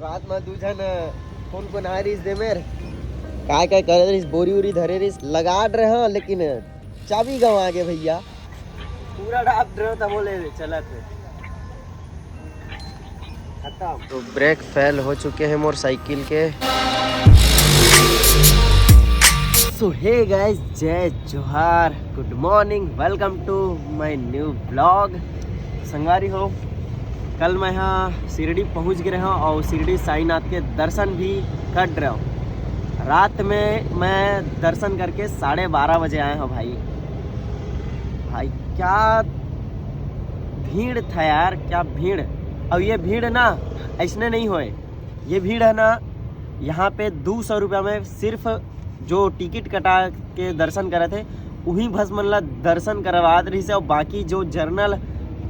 रात में दूजन कौन कौन आ रही दे मेर काय काय कर रही बोरी उरी धरे रही लगा रहे हैं, लेकिन चाबी गंवा गए भैया। पूरा डाप रहे था बोले चला थे खत्म। तो ब्रेक फेल हो चुके हैं मोटरसाइकिल के। सो हे गाइस, जय जोहार, good morning, welcome to my new blog. संगवारी हो, कल मैं यहाँ शिरडी पहुँच गए हूँ और शिरडी साईनाथ के दर्शन भी कर रहा हूँ। रात में मैं दर्शन करके 12:30 बजे आए हूँ भाई। क्या भीड़ था यार, क्या भीड़। और ये भीड़ ना ऐसने नहीं होए, ये भीड़ है ना यहाँ पे 200 रुपया में सिर्फ जो टिकट कटा के दर्शन करे थे वही भस मतलब दर्शन करवा रही से, और बाकी जो जर्नल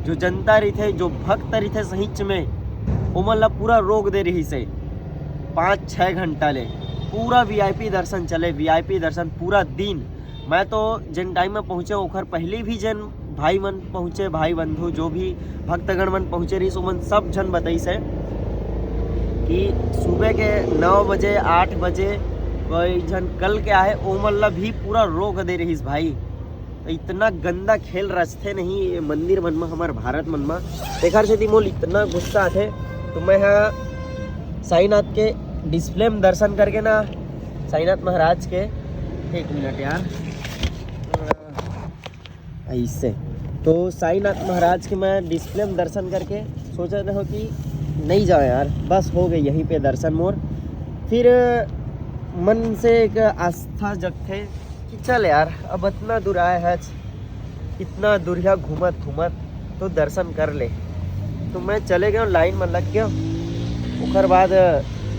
जो जनता रही थे, जो भक्त रही थे सहीच में वो मतलब पूरा रोक दे रही से 5-6 घंटा ले पूरा वीआईपी दर्शन चले। वीआईपी दर्शन पूरा दिन। मैं तो जिन टाइम में पहुँचे ओखर पहले भी जन भाई मन पहुँचे, भाई बंधु जो भी भक्तगण मन पहुँचे रही सुमन सब जन बताई से कि सुबह के 9 बजे 8 बजे कोई जन कल के आए वो मतलब भी पूरा रोक दे रही भाई। इतना गंदा खेल रचते नहीं मंदिर मन में, हमारे भारत मन में देखा से मोल इतना गुस्सा थे। तो मैं यहाँ साईनाथ के डिस्प्ले में दर्शन करके ना, साईनाथ महाराज के, एक मिनट यार ऐसे, तो साईनाथ महाराज के मैं डिस्प्ले में दर्शन करके सोचा था कि नहीं जाओ यार, बस हो गई यहीं पे दर्शन मोर। फिर मन से एक आस्था जगते कि चल यार अब इतना दूर आए है, इतना दूर या घूमत घूमत तो दर्शन कर ले। तो मैं चले गया, लाइन में लग गया। उसके बाद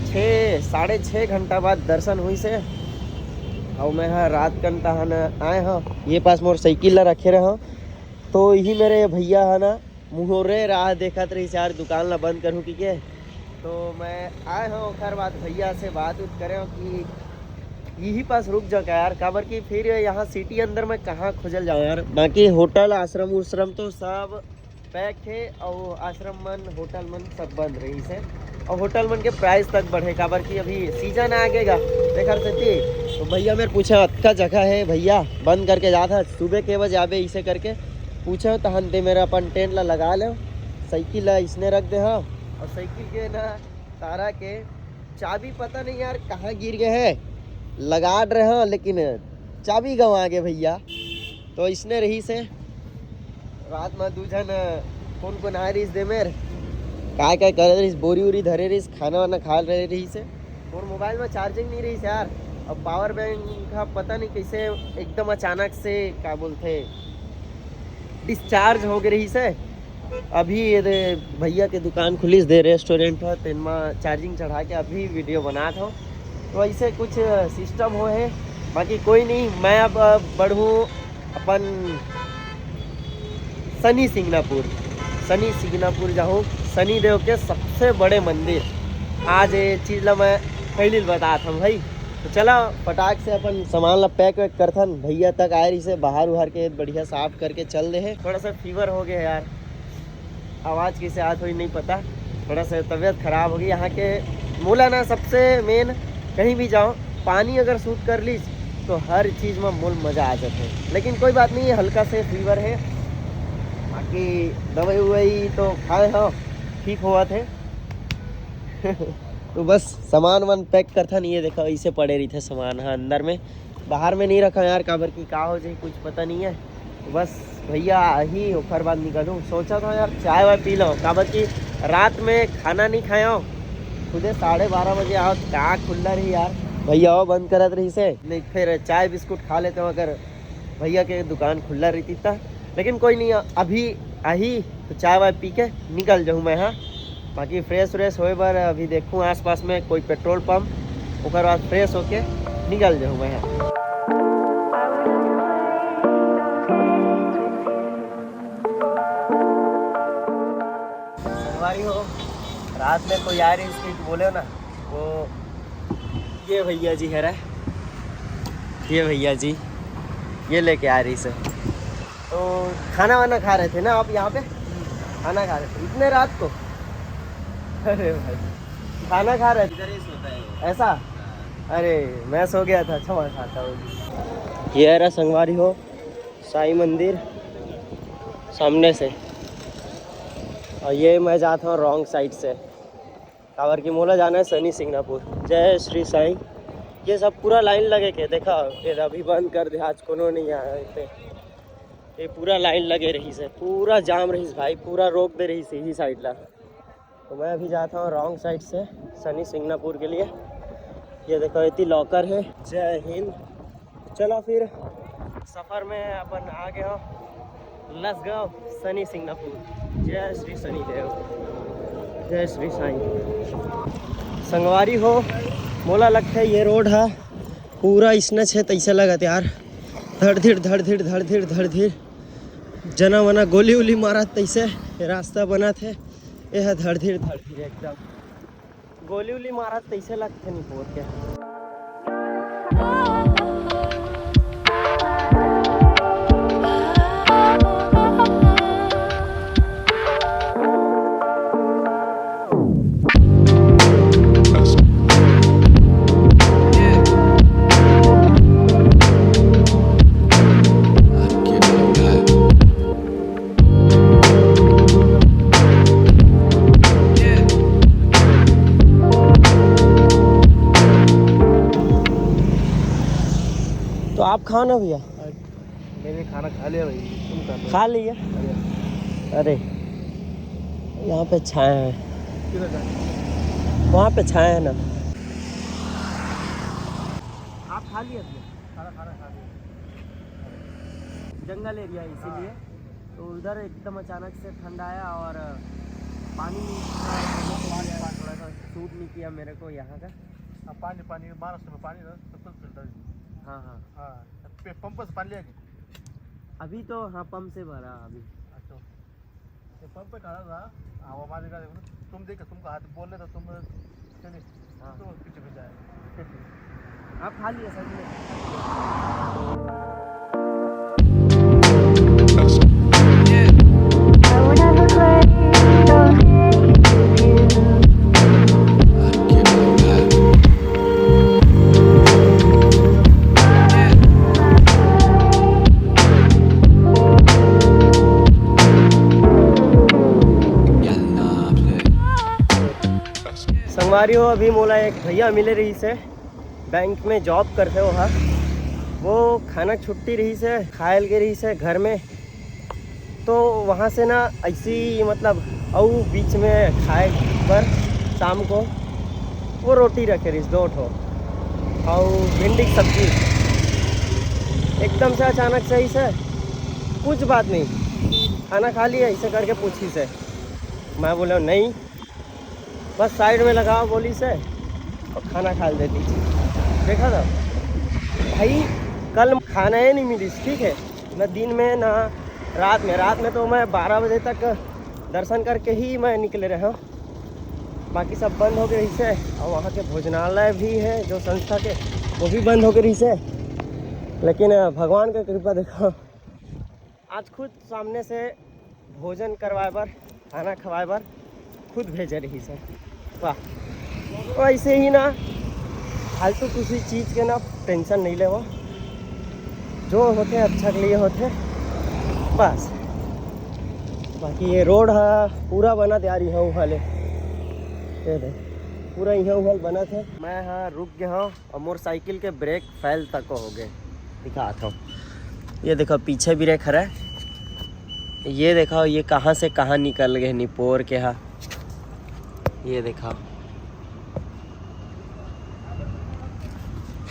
6-6.5 घंटा बाद दर्शन हुई से। और मैं हाँ रात कन तहन आए हाँ, ये पास मोर साइकिल रखे रहा। तो यही मेरे भैया है ना मुहरे राह देखत रही यार दुकान ला बंद करूँ कि के। तो मैं आए हाँ, उसके बाद भैया से बात उत करें कि यही पास रुक जाओ यार, काबर की फिर यहाँ सिटी अंदर में कहाँ खोजल जाओ यार। बाकी होटल आश्रम उश्रम तो सब पैक है, और आश्रम मन होटल मन सब बंद रही से, और होटल मन के प्राइस तक बढ़े काबर की अभी सीजन आगेगा देखा सकती। तो भैया मेरे पूछा अच्छा जगह है भैया, बंद करके जाता सुबह के बजे आबे इसे करके पूछो तहन दे मेरा अपन टेंट ला लगा लो, साइकिल इसने रख दे। हाँ, और साइकिल के ना तारा के चाबी पता नहीं यार कहाँ गिर गए हैं, लगा रहे हैं लेकिन चाबी गंवा गए भैया। तो इसने रही से रात में दूजन कौन कौन आ रही दे मेर काय काय कर रही, बोरी उरी धरे रही, खाना वाना खा रही से। और मोबाइल में चार्जिंग नहीं रही यार, अब पावर बैंक का पता नहीं कैसे एकदम अचानक से क्या बोलते डिस्चार्ज हो गई रही से। अभी ये भैया के दुकान खुली दे रेस्टोरेंट है, तेन में चार्जिंग चढ़ा के अभी वीडियो बना था। तो ऐसे कुछ सिस्टम हो है, बाकी कोई नहीं। मैं अब बढ़ूँ अपन शनि सिंगनापुर जाऊँ, शनि देव के सबसे बड़े मंदिर। आज ये चीज़ ला मैं पहले बता था भाई। तो चला फटाक से अपन सामान ला पैक वैक करथन, भैया तक आए रही से बाहर उहार के बढ़िया साफ करके चल रहे हैं। थोड़ा सा फीवर हो गया यार, आवाज़ कैसे आज हुई नहीं पता, थोड़ा सा तबीयत खराब हो गई। यहाँ के मूला ना सबसे मेन, कहीं भी जाओ पानी अगर सूट कर ली तो हर चीज़ में मूल मज़ा आ जाता है। लेकिन कोई बात नहीं, हल्का से फीवर है, बाकी दवाई उवाई तो खाए हो ठीक हुआ थे। तो बस सामान वान पैक करता नहीं, ये देखो इसे पड़े रही थे सामान। हाँ अंदर में, बाहर में नहीं रखा यार काबर की का हो जाए कुछ पता नहीं है। तो बस भैया ही ओखर बाद निकलूँ, सोचा था यार चाय वाय पी लो, काबर की रात में खाना नहीं खाया हो, खुदे 12:30 बजे आओ क्या खुला रही यार। भैया वो बंद करत रही से, नहीं फिर चाय बिस्कुट खा लेते हो अगर भैया के दुकान खुला रही था। लेकिन कोई नहीं, अभी आई तो चाय वाय पी के निकल जाऊँ मैं। हाँ बाकी फ्रेश व्रेश होए बार अभी देखूँ आसपास में कोई पेट्रोल पंप, उसके बाद फ्रेश होके निकल जाऊँ मैं। संगवारी हो, रात में कोई आ रही इसकी बोले ना, वो ये भैया जी है रहा, ये भैया जी ये लेके आ रही से। तो खाना वाना खा रहे थे ना आप यहाँ पे, खाना खा रहे थे इतने रात को। अरे भाई खाना खा रहे इधर ही सोता है ऐसा? अरे मैं सो गया था, क्षमा खाता हूँ। ये रहा संगवारी हो साईं मंदिर सामने से, और ये मैं जाता हूँ रॉन्ग साइड से। कावर की मोला जाना है शनि सिंगापुर। जय श्री साईं। ये सब पूरा लाइन लगे के देखा, फिर अभी बंद कर दे, आज कोनो नहीं आया इतने। ये पूरा लाइन लगे रही से, पूरा जाम रही भाई, पूरा रोक दे रही से ही साइड ला। तो मैं अभी जाता हूँ रॉन्ग साइड से शनि सिंगापुर के लिए। ये देखो इतनी लॉकर है। जय हिंद। चलो फिर सफ़र में अपन आ गए हो, लेट्स गो शनि सिंगापुर। जय श्री शनि देव, जय श्री साईं। संगवारी हो मोला लगता है ये रोड है पूरा इसनच है, तैसे लगत यार, धड़ धीड़ धड़ धीड़ धड़ धीड़ धड़ धीड़ जना वना गोली उली मारा तैसे रास्ता बना थे। ये है धड़ धीड़ एकदम गोली उली मारा तैसे लगते नहीं पोर के। तो आप खाओ ना भैया। मैंने खाना खा लिया भाई, तुम कर खा लिया? अरे यहाँ पे छाया है, वहाँ पे छाया है ना। आप खा लिया भैया? खाना खा लिया। जंगल एरिया है इसीलिए। तो उधर एकदम अचानक से ठंड आया और पानी थोड़ा सा सूट नहीं किया मेरे को यहाँ का। पानी महाराष्ट्र में पानी ना सब कुछ फिल्टर। हाँ हाँ हाँ पंप से पानी लिया कि अभी तो हाँ पंप से भरा अभी। अच्छा ये पंप पे खड़ा था हवा मारने का, तुम देखो तुमको हाथ बोल रहे तो तुम चलिए हाँ तो पीछे पीछे आए। आप खा लिया सर में? संगवारी हो अभी मोला एक भैया मिले रही से, बैंक में जॉब करते हो। हाँ वो खाना छुट्टी रही से खायल के रही से घर में, तो वहाँ से ना ऐसी मतलब और बीच में खाए पर शाम को वो रोटी रखे रही 2 ठो और भिंडी की सब्जी। एकदम से अचानक से ही से कुछ बात नहीं, खाना खा लिया ऐसे करके पूछी से। मैं बोला नहीं, बस साइड में लगाओ बोली से और खाना खा देती। देखा था भाई, कल खाना ही नहीं मिली, ठीक है ना दिन में ना रात में। रात में तो मैं 12 बजे तक दर्शन करके ही मैं निकले रहा हूँ, बाकी सब बंद हो गई से। और वहाँ के भोजनालय भी है जो संस्था के, वो भी बंद हो गई से। लेकिन भगवान का कृपा देखो, आज खुद सामने से भोजन करवाए बर, खाना खवाए बर खुद भेजे रही से। वाह, तो ऐसे ही ना फालतू किसी चीज़ के ना टेंशन नहीं ले, वो जो होते अच्छा के लिए होते बस। बाकी ये रोड है पूरा बना तैयारी है वाले, ये देख पूरा यहाँ उहल बना थे। मैं हाँ रुक गया हूँ और मोटरसाइकिल के ब्रेक फैल तक हो गए। दिखाता हूँ, ये देखो पीछे ब्रेक खड़ा है, ये देखो ये कहाँ से कहाँ निकल गए निपोर के। हाँ ये देखा,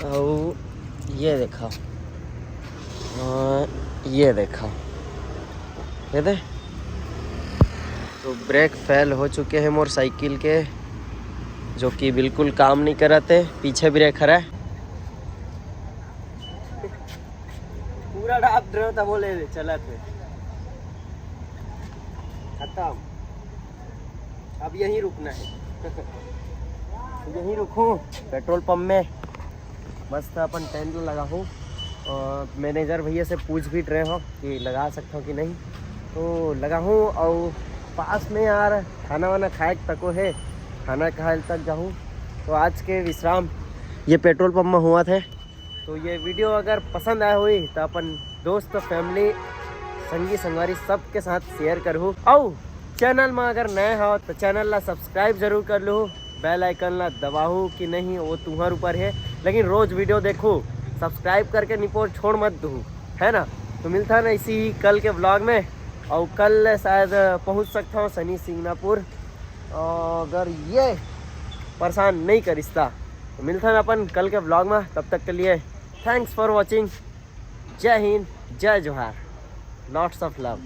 और ये देखा, ये देखा, ये दे। तो ब्रेक फेल हो चुके हैं मोटरसाइकिल के, जो कि बिल्कुल काम नहीं कराते। पीछे ब्रेक खड़ा है, पूरा डाब रहे था बोले चला थे खत्म। अब यहीं रुकना है यहीं रुकूं पेट्रोल पंप में, मस्त अपन टेंट लगा हूँ। और मैनेजर भैया से पूछ भी रहे हो कि लगा सकता हूँ कि नहीं, तो लगा हूँ। और पास में यार खाना वाना खाए तको है, खाना खाए तक जाऊँ। तो आज के विश्राम ये पेट्रोल पंप में हुआ थे। तो ये वीडियो अगर पसंद आया हुई तो अपन दोस्त फैमिली संगी संगवारी सबके साथ शेयर करूँ। और चैनल में अगर नए हो तो चैनल ला सब्सक्राइब जरूर कर लो, बेल आइकन ला दबाओ कि नहीं वो तुम्हारे ऊपर है, लेकिन रोज वीडियो देखो, सब्सक्राइब करके निपोर छोड़ मत दो, है ना। तो मिलता है ना इसी ही कल के व्लॉग में। और कल शायद पहुंच सकता हूँ शनि सिंगापुर, अगर ये परेशान नहीं करिस्ता। तो मिलता है अपन कल के व्लॉग में, तब तक के लिए थैंक्स फॉर वॉचिंग। जय हिंद, जय जोहार, लॉट्स ऑफ लव।